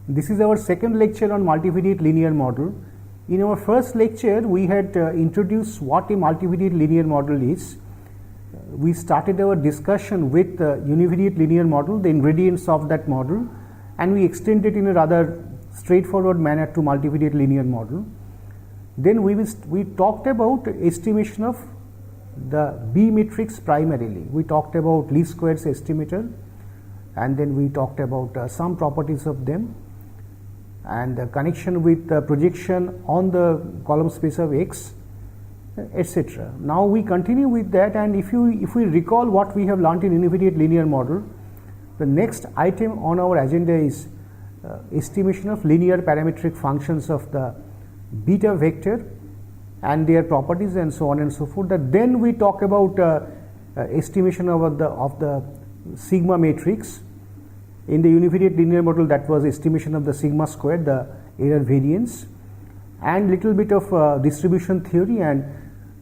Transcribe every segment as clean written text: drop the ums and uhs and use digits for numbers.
This is our second lecture on multivariate linear model. In our first lecture, we had introduced what a multivariate linear model is. We started our discussion with the univariate linear model, the ingredients of that model, and we extended in a rather straightforward manner to multivariate linear model. Then we talked about estimation of the B matrix primarily. We talked about least squares estimator, and then we talked about some properties of them, and the connection with the projection on the column space of X, etc. Now we continue with that, and if we recall what we have learnt in univariate linear model, the next item on our agenda is estimation of linear parametric functions of the beta vector and their properties and so on and so forth. Then we talk about estimation of the sigma matrix. In the univariate linear model, that was estimation of the sigma squared, the error variance, and little bit of distribution theory and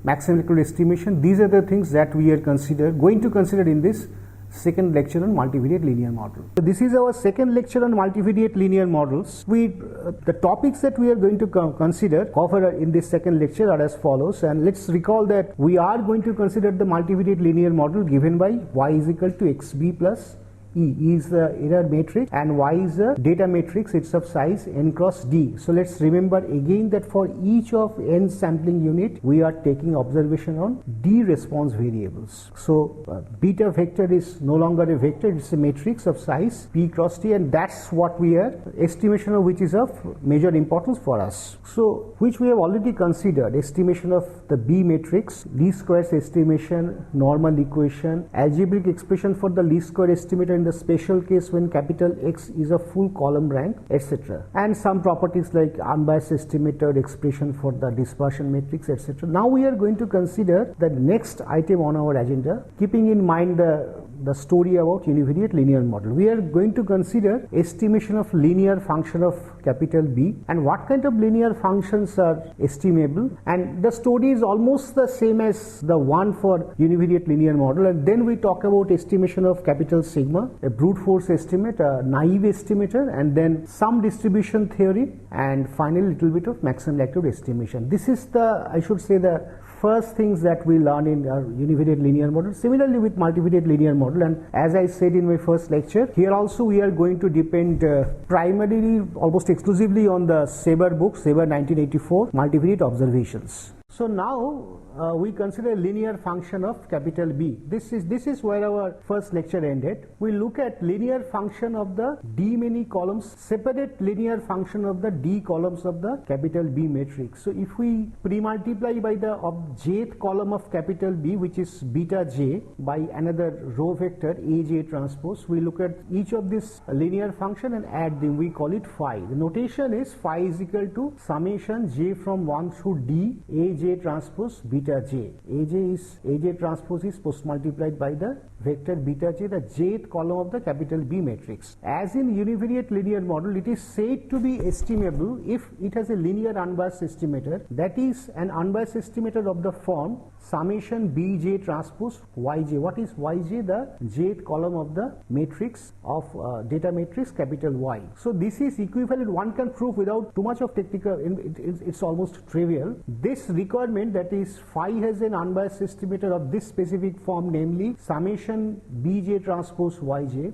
maximum likelihood estimation. These are the things that we are going to consider in this second lecture on multivariate linear model. So this is our second lecture on multivariate linear models. The topics that we are going to cover in this second lecture are as follows, and let's recall that we are going to consider the multivariate linear model given by y is equal to xb plus E. E is the error matrix and Y is the data matrix. It's of size n cross D. So let's remember again that for each of n sampling unit, we are taking observation on D response variables. So beta vector is no longer a vector, it's a matrix of size P cross T, and that's what we are, estimation of which is of major importance for us. So which we have already considered, estimation of the B matrix, least squares estimation, normal equation, algebraic expression for the least square estimator in the special case when capital X is a full column rank, etc., and some properties like unbiased estimator, expression for the dispersion matrix, etc. Now we are going to consider the next item on our agenda, keeping in mind the story about univariate linear model. We are going to consider estimation of linear function of capital B and what kind of linear functions are estimable, and the story is almost the same as the one for univariate linear model. And then we talk about estimation of capital sigma, a brute force estimate, a naive estimator, and then some distribution theory, and finally little bit of maximum likelihood estimation. This is the, I should say, the first things that we learn in our univariate linear model. Similarly with multivariate linear model, and as I said in my first lecture, here also we are going to depend primarily, almost exclusively on the Saber book, Saber 1984, Multivariate Observations. So now we consider linear function of capital B. This is where our first lecture ended. We look at linear function of the D many columns, separate linear function of the D columns of the capital B matrix. So if we pre-multiply by the jth column of capital B, which is beta j, by another row vector aj transpose, we look at each of this linear function and add them. We call it phi. The notation is phi is equal to summation j from 1 through D aj transpose beta j. aj transpose is post multiplied by the vector beta j, the jth column of the capital B matrix. As in univariate linear model, it is said to be estimable if it has a linear unbiased estimator, that is an unbiased estimator of the form summation bj transpose yj. What is yj? The jth column of the matrix of data matrix capital Y. So this is equivalent, one can prove without too much of technical, it's almost trivial. This requirement, that is phi has an unbiased estimator of this specific form, namely summation bj transpose yj.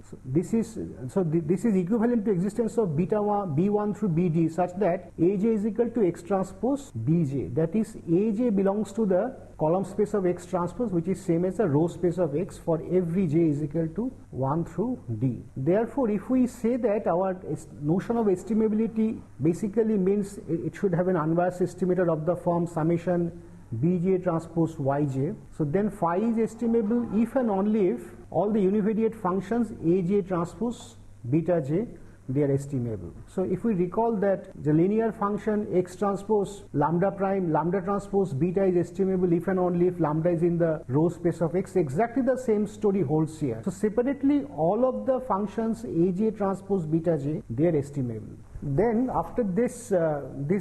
So this is equivalent to existence of beta b1 through bd, such that aj is equal to x transpose bj. That is, aj belongs to the column space of X transpose, which is same as the row space of X for every j is equal to 1 through D. Therefore, if we say that our notion of estimability basically means it should have an unbiased estimator of the form summation bj transpose yj, so then phi is estimable if and only if all the univariate functions aj transpose beta j, they are estimable. So if we recall that the linear function x transpose lambda prime lambda transpose beta is estimable if and only if lambda is in the row space of X, exactly the same story holds here. So separately all of the functions aj transpose beta j, they are estimable. Then after this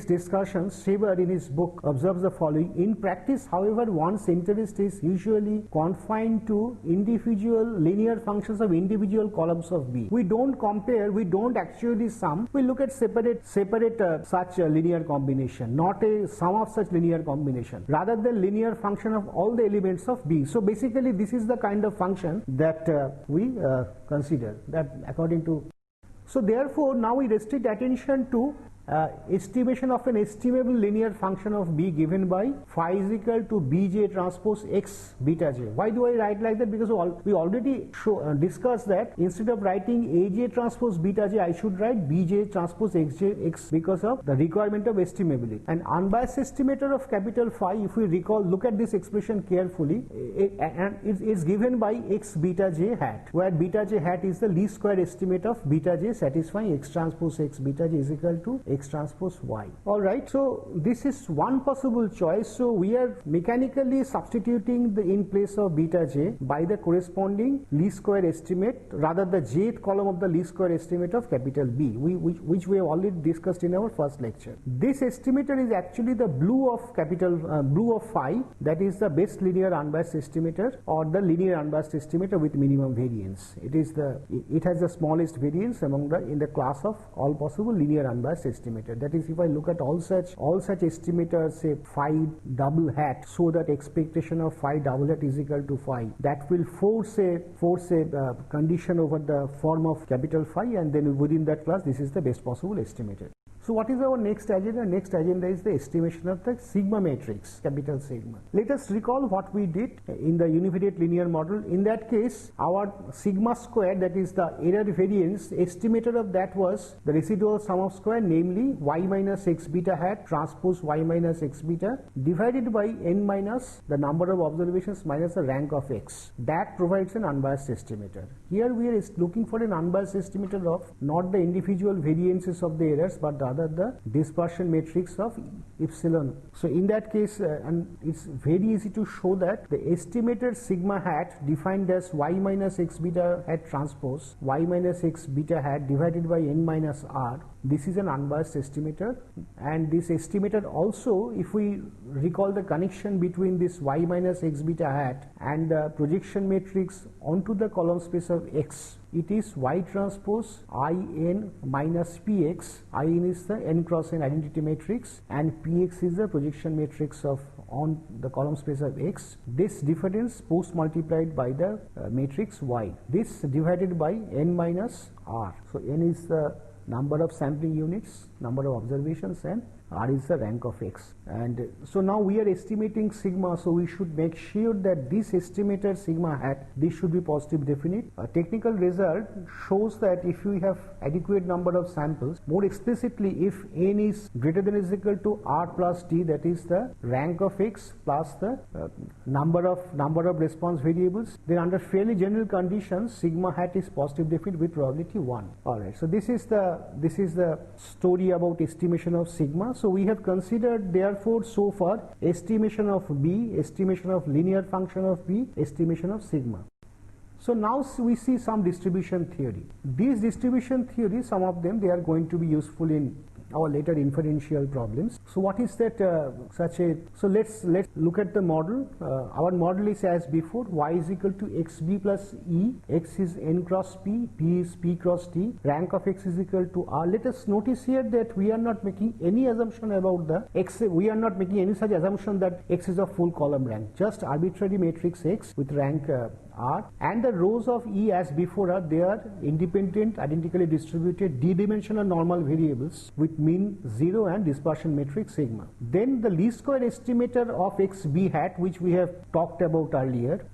discussion, Scheber in his book observes the following: in practice, however, one's interest is usually confined to individual linear functions of individual columns of B. We don't compare, we don't actually sum, we look at separate such a linear combination, not a sum of such linear combination, rather the linear function of all the elements of B. So basically this is the kind of function that we consider, that according to. So therefore now we restrict attention to estimation of an estimable linear function of B given by phi is equal to Bj transpose x beta j. Why do I write like that? Because we already discussed that instead of writing Aj transpose beta j, I should write Bj transpose xj x because of the requirement of estimability. An unbiased estimator of capital phi, if we recall, look at this expression carefully, and it is given by x beta j hat, where beta j hat is the least square estimate of beta j satisfying x transpose x beta j is equal to x transpose y. Alright, so this is one possible choice. So we are mechanically substituting in place of beta j by the corresponding least square estimate, rather the jth column of the least square estimate of capital B, which we have already discussed in our first lecture. This estimator is actually the blue of phi, that is the best linear unbiased estimator, or the linear unbiased estimator with minimum variance. It has the smallest variance in the class of all possible linear unbiased estimator. That is, if I look at all such estimators, say phi double hat, so that expectation of phi double hat is equal to phi, that will force a condition over the form of capital phi, and then within that class this is the best possible estimator. So what is our next agenda? Next agenda is the estimation of the sigma matrix, capital sigma. Let us recall what we did in the univariate linear model. In that case, our sigma square, that is the error variance, estimator of that was the residual sum of square, namely y minus x beta hat transpose y minus x beta divided by n minus the number of observations minus the rank of x. That provides an unbiased estimator. Here we are looking for an unbiased estimator of not the individual variances of the errors, but the dispersion matrix of epsilon. So in that case, and it's very easy to show that the estimated sigma hat defined as y minus x beta hat transpose y minus x beta hat divided by n minus r, this is an unbiased estimator. And this estimator also, if we recall the connection between this y minus x beta hat and the projection matrix onto the column space of X, it is y transpose in minus px. In is the n cross n identity matrix and px is the projection matrix of on the column space of X. This difference post multiplied by the matrix y, this divided by n minus r. So n is the number of sampling units, number of observations, and r is the rank of x. And so now we are estimating sigma, so we should make sure that this estimated sigma hat, this should be positive definite. A technical result shows that if we have adequate number of samples, more explicitly if n is greater than or is equal to r plus t, that is the rank of x plus the number of response variables, then under fairly general conditions sigma hat is positive definite with probability 1. Alright, so this is the story about estimation of sigma. So we have considered therefore so far estimation of B, estimation of linear function of B, estimation of sigma. So now we see some distribution theory. These distribution theories, some of them, they are going to be useful in our later inferential problems. So what is that so let's look at the model. Our model is as before, y is equal to xb plus e, x is n cross p, p is p cross t, rank of x is equal to r. Let us notice here that we are not making any assumption about the x, we are not making any such assumption that x is a full column rank, just arbitrary matrix x with rank R, and the rows of E as before are, they are independent, identically distributed d-dimensional normal variables with mean 0 and dispersion matrix sigma. Then the least square estimator of xb hat, which we have talked about earlier,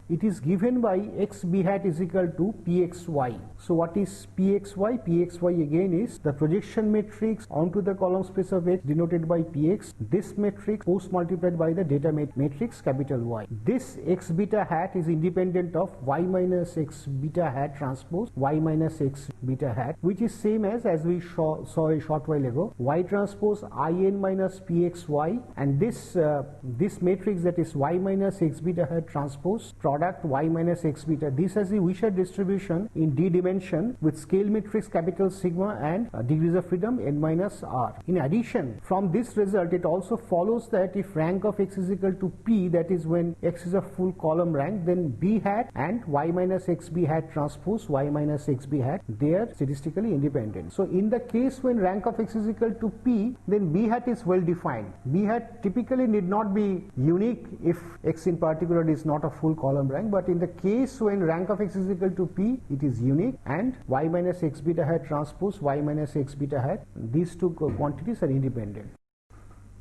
it is given by xb hat is equal to pxy. So what is pxy? Pxy again is the projection matrix onto the column space of X denoted by px. This matrix post multiplied by the data matrix capital Y. This x beta hat is independent independent of y minus x beta hat transpose y minus x beta hat, which is same as we saw a short while ago, y transpose in minus pxy, and this matrix, that is y minus x beta hat transpose product y minus x beta, this has the Wishart distribution in d dimension with scale matrix capital sigma and degrees of freedom n minus r. In addition, from this result it also follows that if rank of x is equal to p, that is when x is a full column rank, then b hat and y minus x b hat transpose y minus x b hat, they are statistically independent. So in the case when rank of x is equal to p, then b hat is well defined. B hat typically need not be unique if x in particular is not a full column rank, but in the case when rank of x is equal to p, it is unique, and y minus x beta hat transpose y minus x beta hat, these two quantities are independent.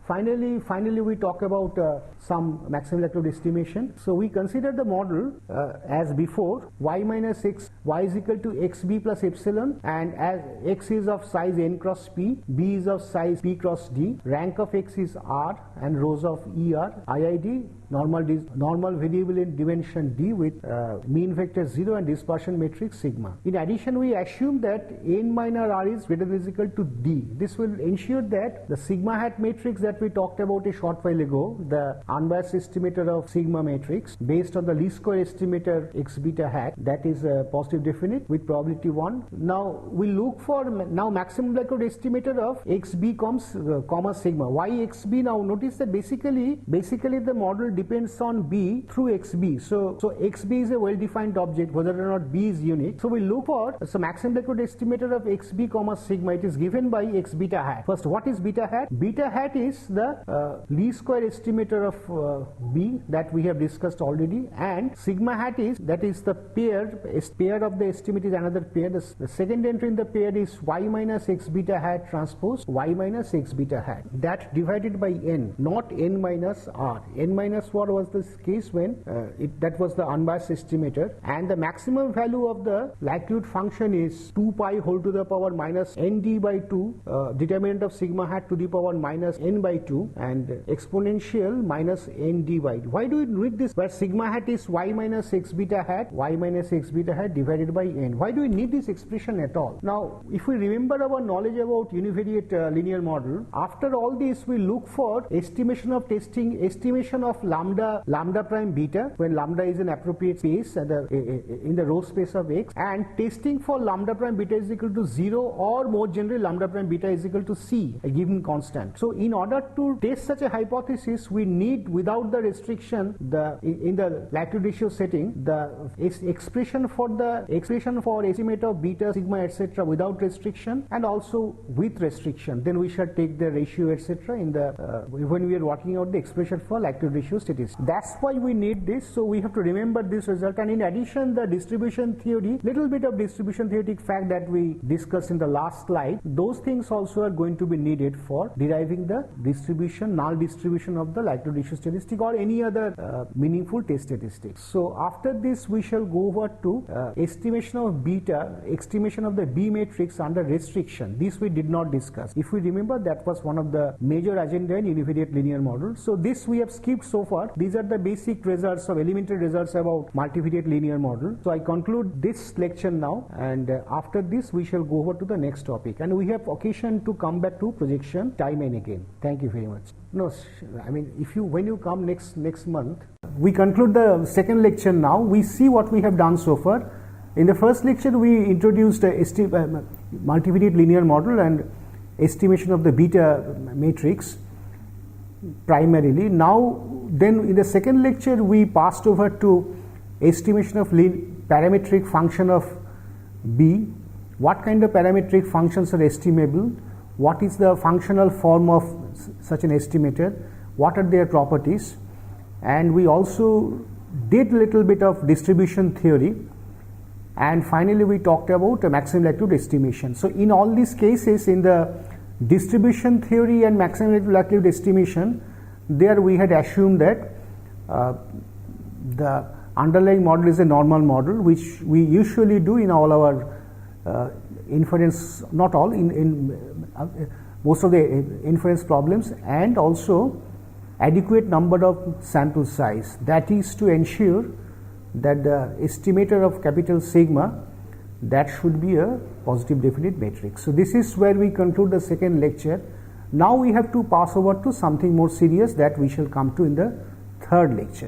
Finally, we talk about some maximum likelihood estimation. So we consider the model as before, y minus x, y is equal to xb plus epsilon, and as x is of size n cross p, b is of size p cross d, rank of x is r, and rows of er, IID, normal variable in dimension d with mean vector 0 and dispersion matrix sigma. In addition, we assume that n minor r is greater than or equal to d. This will ensure that the sigma hat matrix that we talked about a short while ago, the unbiased estimator of sigma matrix based on the least square estimator x beta hat, that is positive definite with probability 1. Now we look for maximum likelihood estimator of xb comma sigma. Why xb? Now notice that basically the model depends on b through xb. So xb is a well defined object whether or not b is unique. So we look for maximum likelihood estimator of xb comma sigma. It is given by x beta hat. First, what is beta hat? Beta hat is the least square estimator of b that we have discussed already, and sigma hat is the pair of the estimate is another pair. The second entry in the pair is y minus x beta hat transpose y minus x beta hat, that divided by n, not n minus r. N minus r was the case when that was the unbiased estimator, and the maximum value of the likelihood function is 2 pi whole to the power minus nd by 2, determinant of sigma hat to the power minus n by 2, and exponential minus nd by 2. Why do we need this? Where sigma hat is y minus x beta hat divided by n. Why do we need this expression at all? Now, if we remember our knowledge about univariate linear model, after all this we look for estimation of lambda prime beta when lambda is an appropriate space in the row space of x, and testing for lambda prime beta is equal to 0, or more generally lambda prime beta is equal to c, a given constant. So in order to test such a hypothesis, we need, without the restriction, in the likelihood ratio setting, the expression for estimate of beta, sigma, etc. without restriction, and also with restriction. Then we shall take the ratio, etc. in the when we are working out the expression for likelihood ratio statistics. That's why we need this. So we have to remember this result, and in addition, the distribution theory, little bit of distribution theoretic fact that we discussed in the last slide, those things also are going to be needed for deriving the null distribution of the likelihood ratio statistic or any other meaningful test statistics. So after this, we shall go over to estimation of beta, estimation of the B matrix under restriction. This we did not discuss. If we remember, that was one of the major agenda in univariate linear model. So this we have skipped so far. These are the basic results of elementary results about multivariate linear model. So I conclude this lecture now, and after this we shall go over to the next topic, and we have occasion to come back to projection time and again. Thank you very much. No, I mean, when you come next month, we conclude the second lecture now. We see what we have done so far. In the first lecture, we introduced multivariate linear model and estimation of the beta matrix primarily. Then in the second lecture, we passed over to estimation of parametric function of B. What kind of parametric functions are estimable? What is the functional form of such an estimator? What are their properties? And we also did a little bit of distribution theory. And finally, we talked about a maximum likelihood estimation. So in all these cases, in the distribution theory and maximum likelihood estimation, there we had assumed that the underlying model is a normal model, which we usually do in all our inference, not all, in most of the inference problems, and also adequate number of sample size. That is to ensure that the estimator of capital sigma, that should be a positive definite matrix. So this is where we conclude the second lecture. Now we have to pass over to something more serious that we shall come to in the third lecture.